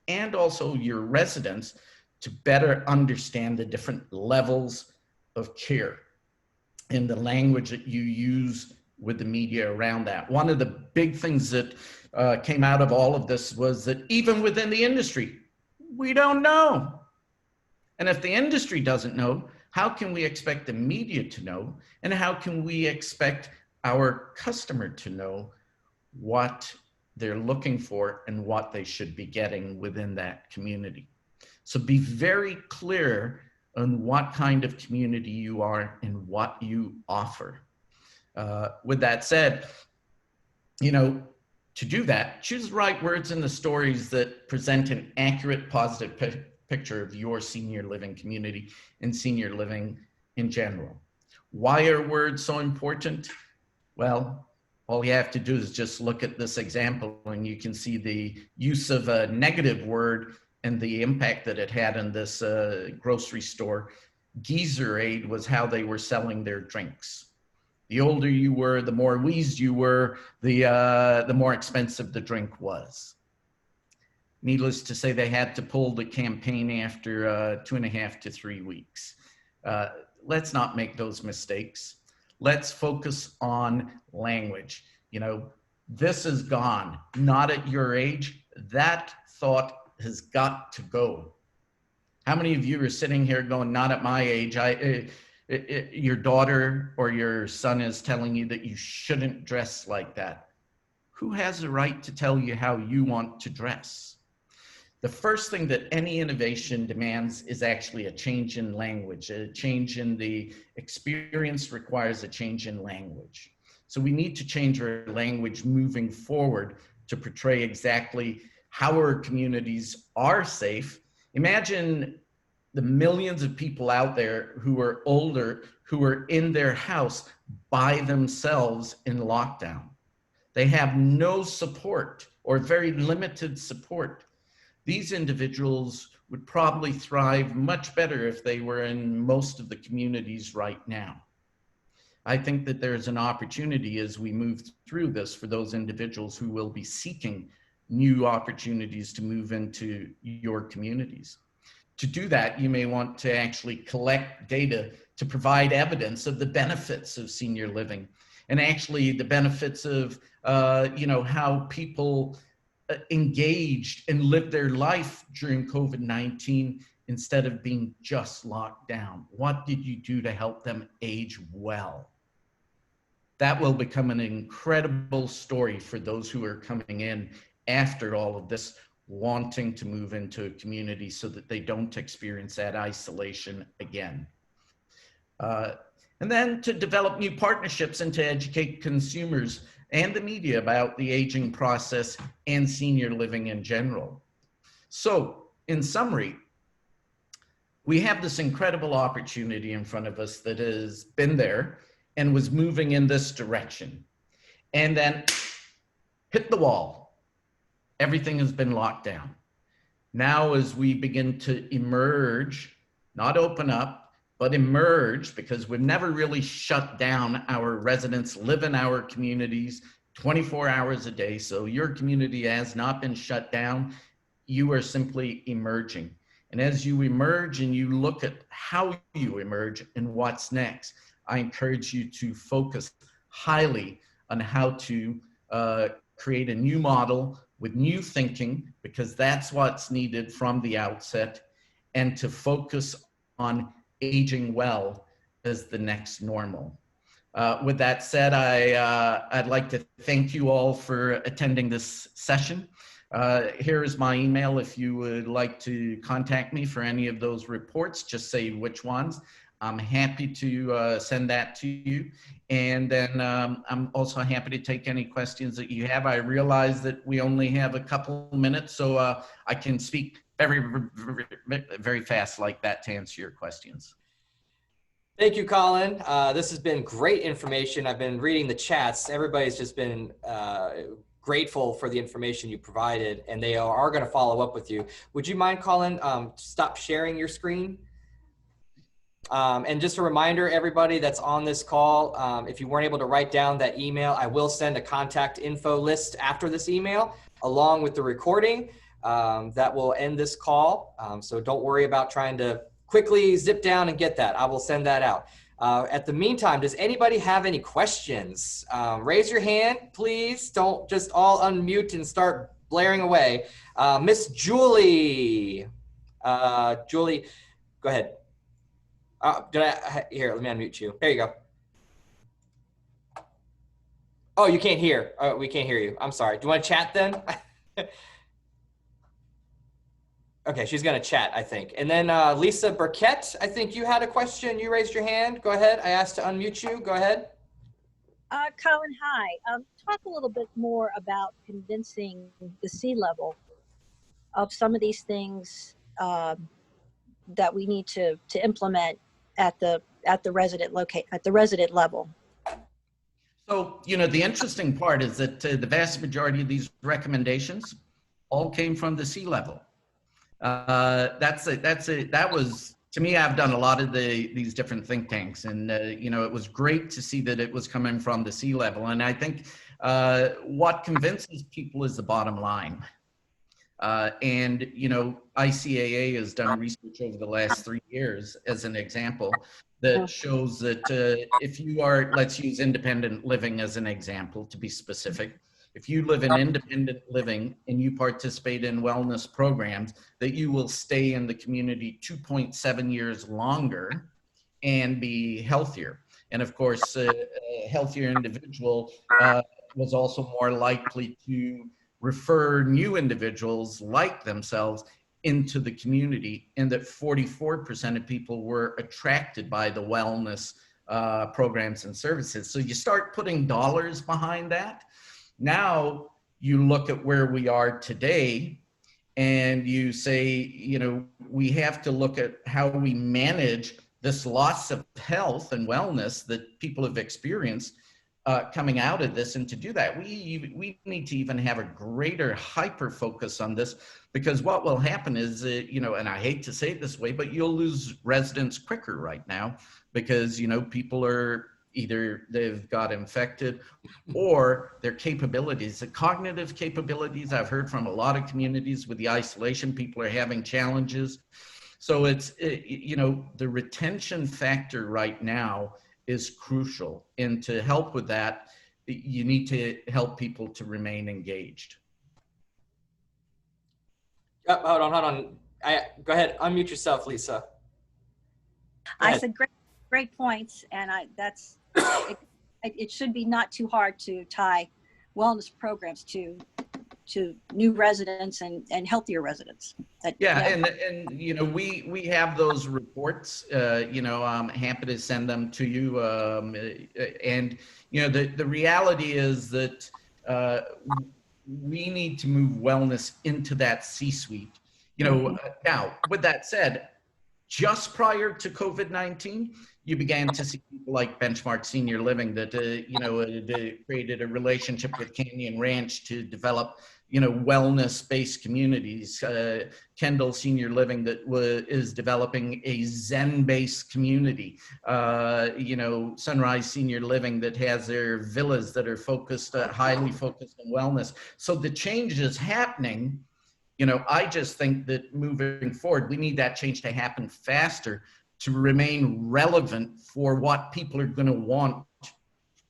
and also your residents to better understand the different levels of care and the language that you use with the media around that. One of the big things that came out of all of this was that even within the industry, we don't know. And if the industry doesn't know, how can we expect the media to know? And how can we expect our customer to know what they're looking for and what they should be getting within that community? So be very clear on what kind of community you are and what you offer. With that said, To do that, choose the right words in the stories that present an accurate, positive picture of your senior living community and senior living in general. Why are words so important? Well, all you have to do is just look at this example and you can see the use of a negative word and the impact that it had in this grocery store. Geezer aid was how they were selling their drinks. The older you were, the more wheezed you were, the more expensive the drink was. Needless to say, they had to pull the campaign after 2.5 to 3 weeks. Let's not make those mistakes. Let's focus on language. You know, this is gone, not at your age. That thought has got to go. How many of you are sitting here going, not at my age? Your daughter or your son is telling you that you shouldn't dress like that. Who has the right to tell you how you want to dress? The first thing that any innovation demands is actually a change in language. A change in the experience requires a change in language. So we need to change our language moving forward to portray exactly how our communities are safe. Imagine the millions of people out there who are older, who are in their house by themselves in lockdown. They have no support or very limited support. These individuals would probably thrive much better if they were in most of the communities right now. I think that there's an opportunity as we move through this for those individuals who will be seeking new opportunities to move into your communities. To do that, you may want to actually collect data to provide evidence of the benefits of senior living and actually the benefits of how people engaged and lived their life during COVID-19 instead of being just locked down. What did you do to help them age well? That will become an incredible story for those who are coming in after all of this, wanting to move into a community so that they don't experience that isolation again. And then to develop new partnerships and to educate consumers and the media about the aging process and senior living in general. So in summary, we have this incredible opportunity in front of us that has been there and was moving in this direction. And then hit the wall. Everything has been locked down. Now, as we begin to emerge, not open up, but emerge, because we've never really shut down. Our residents live in our communities 24 hours a day. So your community has not been shut down. You are simply emerging. And as you emerge and you look at how you emerge and what's next, I encourage you to focus highly on how to create a new model with new thinking, because that's what's needed from the outset, and to focus on aging well as the next normal. With that said, I'd like to thank you all for attending this session. Here is my email if you would like to contact me for any of those reports. Just say which ones. I'm happy to send that to you. And then I'm also happy to take any questions that you have. I realize that we only have a couple minutes, so I can speak very, very fast like that to answer your questions. Thank you, Colin. This has been great information. I've been reading the chats. Everybody's just been grateful for the information you provided, and they are going to follow up with you. Would you mind, Colin, stop sharing your screen? And just a reminder, everybody that's on this call, if you weren't able to write down that email, I will send a contact info list after this email, along with the recording that will end this call. So don't worry about trying to quickly zip down and get that. I will send that out. At the meantime, does anybody have any questions? Raise your hand, please. Don't just all unmute and start blaring away. Miss Julie. Julie, go ahead. Here, let me unmute you. There you go. Oh, you can't hear. We can't hear you. I'm sorry. Do you want to chat then? Okay, she's going to chat, I think. And then Lisa Burkett, I think you had a question. You raised your hand. Go ahead. I asked to unmute you. Go ahead. Colin, hi. Talk a little bit more about convincing the C-level of some of these things that we need to implement at the resident level. So, the interesting part is that the vast majority of these recommendations all came from the C-level. That was, to me, I've done a lot of these different think tanks, and it was great to see that it was coming from the C-level. And I think what convinces people is the bottom line. ICAA has done research over the last 3 years, as an example, that shows that if you are, let's use independent living as an example to be specific, if you live in independent living and you participate in wellness programs, that you will stay in the community 2.7 years longer and be healthier. And of course, a healthier individual was also more likely to refer new individuals like themselves into the community, and that 44% of people were attracted by the wellness programs and services. So you start putting dollars behind that. Now you look at where we are today and you say, we have to look at how we manage this loss of health and wellness that people have experienced coming out of this. And to do that, we need to even have a greater hyper focus on this, because what will happen is, and I hate to say it this way, but you'll lose residents quicker right now because, people are either they've got infected or their capabilities, the cognitive capabilities. I've heard from a lot of communities with the isolation, people are having challenges. So the retention factor right now is crucial. And to help with that, you need to help people to remain engaged. Hold on. Go ahead, unmute yourself, Lisa. I said great points, and it should be not too hard to tie wellness programs to new residents and healthier residents. And we have those reports. I'm happy to send them to you. And the reality is that we need to move wellness into that C-suite. Now, with that said, just prior to COVID-19, you began to see people like Benchmark Senior Living that, created a relationship with Canyon Ranch to develop, wellness-based communities. Kendall Senior Living that is developing a Zen-based community. Sunrise Senior Living that has their villas that are focused, highly focused on wellness. So the change is happening. I just think that moving forward, we need that change to happen faster to remain relevant for what people are going to want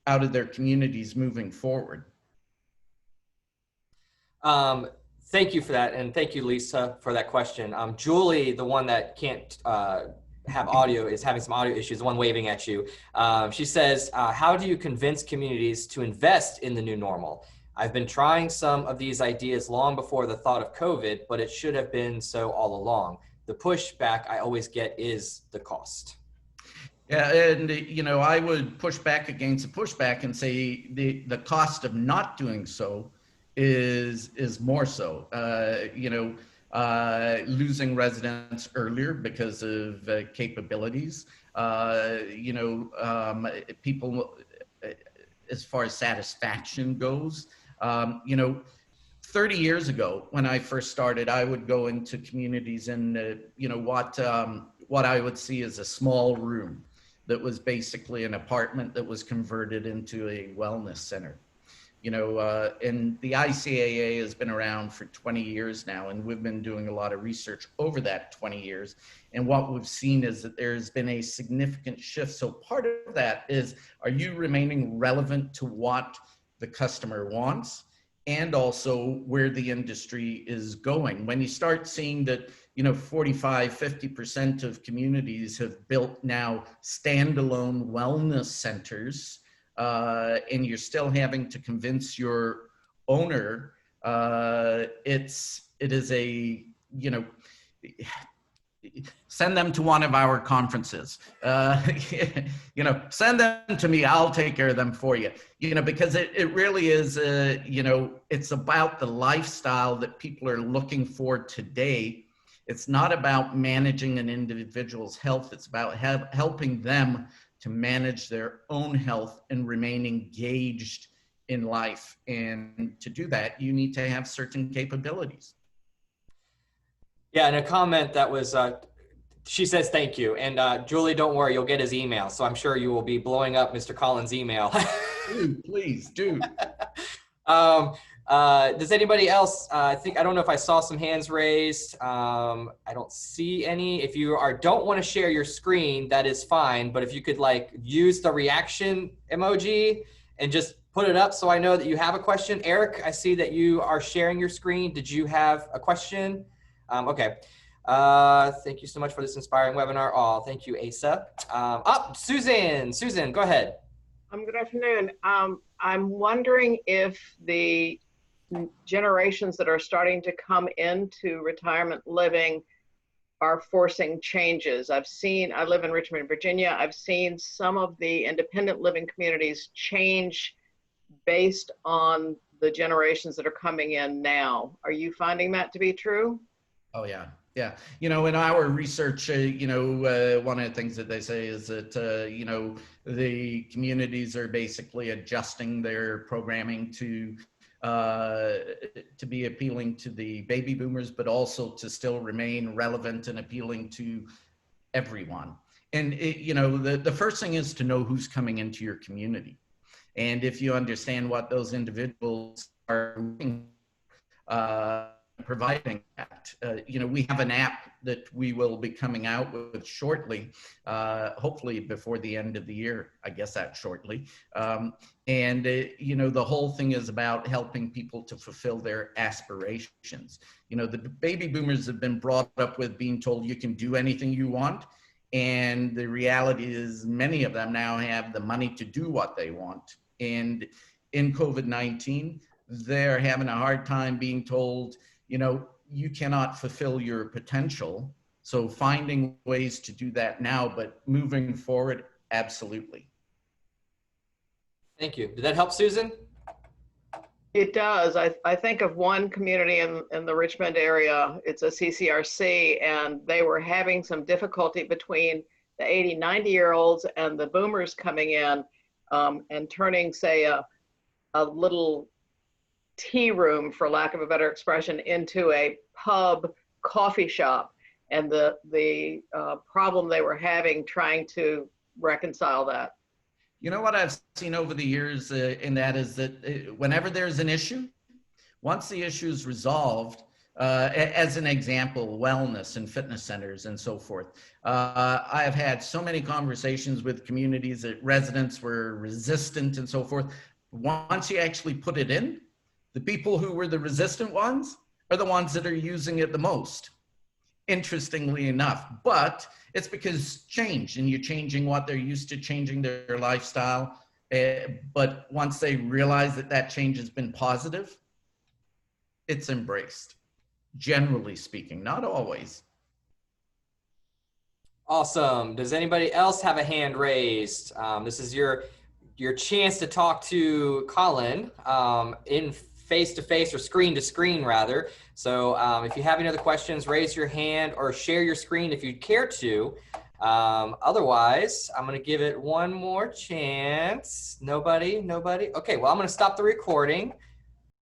out of their communities moving forward. Thank you for that. And thank you, Lisa, for that question. Julie, the one that can't have audio, is having some audio issues, the one waving at you. She says, how do you convince communities to invest in the new normal? I've been trying some of these ideas long before the thought of COVID, but it should have been so all along. The pushback I always get is the cost. Yeah, and I would push back against the pushback and say the cost of not doing so is more so. Losing residents earlier because of capabilities. People, as far as satisfaction goes. 30 years ago, when I first started, I would go into communities and, what I would see as a small room that was basically an apartment that was converted into a wellness center. And the ICAA has been around for 20 years now, and we've been doing a lot of research over that 20 years. And what we've seen is that there's been a significant shift. So part of that is, are you remaining relevant to what the customer wants and also where the industry is going? When you start seeing that, 45, 50% of communities have built now standalone wellness centers, and you're still having to convince your owner, it is a, send them to one of our conferences. You know, send them to me. I'll take care of them for you. You know, because it really is, you know, it's about the lifestyle that people are looking for today. It's not about managing an individual's health. It's about helping them to manage their own health and remain engaged in life. And to do that, you need to have certain capabilities. Yeah, and a comment that was, she says thank you. And Julie, don't worry, you'll get his email. So I'm sure you will be blowing up Mr. Collins' email. Please do. Does anybody else, I don't know if I saw some hands raised. I don't see any. If you don't want to share your screen, that is fine. But if you could like use the reaction emoji and just put it up so I know that you have a question. Eric, I see that you are sharing your screen. Did you have a question? Okay. Thank you so much for this inspiring webinar. Oh, thank you, Asa. Susan. Susan, go ahead. Good afternoon. I'm wondering if the generations that are starting to come into retirement living are forcing changes. I live in Richmond, Virginia. I've seen some of the independent living communities change based on the generations that are coming in now. Are you finding that to be true? Oh, yeah. Yeah. You know, in our research, you know, one of the things that they say is that, you know, the communities are basically adjusting their programming to be appealing to the baby boomers, but also to still remain relevant and appealing to everyone. And, you know, the first thing is to know who's coming into your community. And if you understand what those individuals are looking providing that. You know, we have an app that we will be coming out with shortly, hopefully before the end of the year, I guess that's shortly. You know, the whole thing is about helping people to fulfill their aspirations. You know, the baby boomers have been brought up with being told you can do anything you want. And the reality is many of them now have the money to do what they want. And in COVID-19, they're having a hard time being told, you know, you cannot fulfill your potential. So finding ways to do that now, but moving forward, absolutely. Thank you. Did that help, Susan? It does. I think of one community in the Richmond area. It's a CCRC, and they were having some difficulty between the 80, 90-year-olds and the boomers coming in and turning, say, a little tea room, for lack of a better expression, into a pub coffee shop, and the problem they were having trying to reconcile that. You know what I've seen over the years in that is that whenever there's an issue, once the issue is resolved, as an example, wellness and fitness centers and so forth. I have had so many conversations with communities that residents were resistant and so forth. Once you actually put it in, the people who were the resistant ones are the ones that are using it the most, interestingly enough. But it's because change, and you're changing what they're used to, changing their lifestyle. But once they realize that that change has been positive, it's embraced, generally speaking, not always. Awesome. Does anybody else have a hand raised? This is your chance to talk to Colin in face-to-face or screen-to-screen rather. So if you have any other questions, raise your hand or share your screen if you care to. Otherwise, I'm going to give it one more chance. Nobody? Okay, well, I'm going to stop the recording.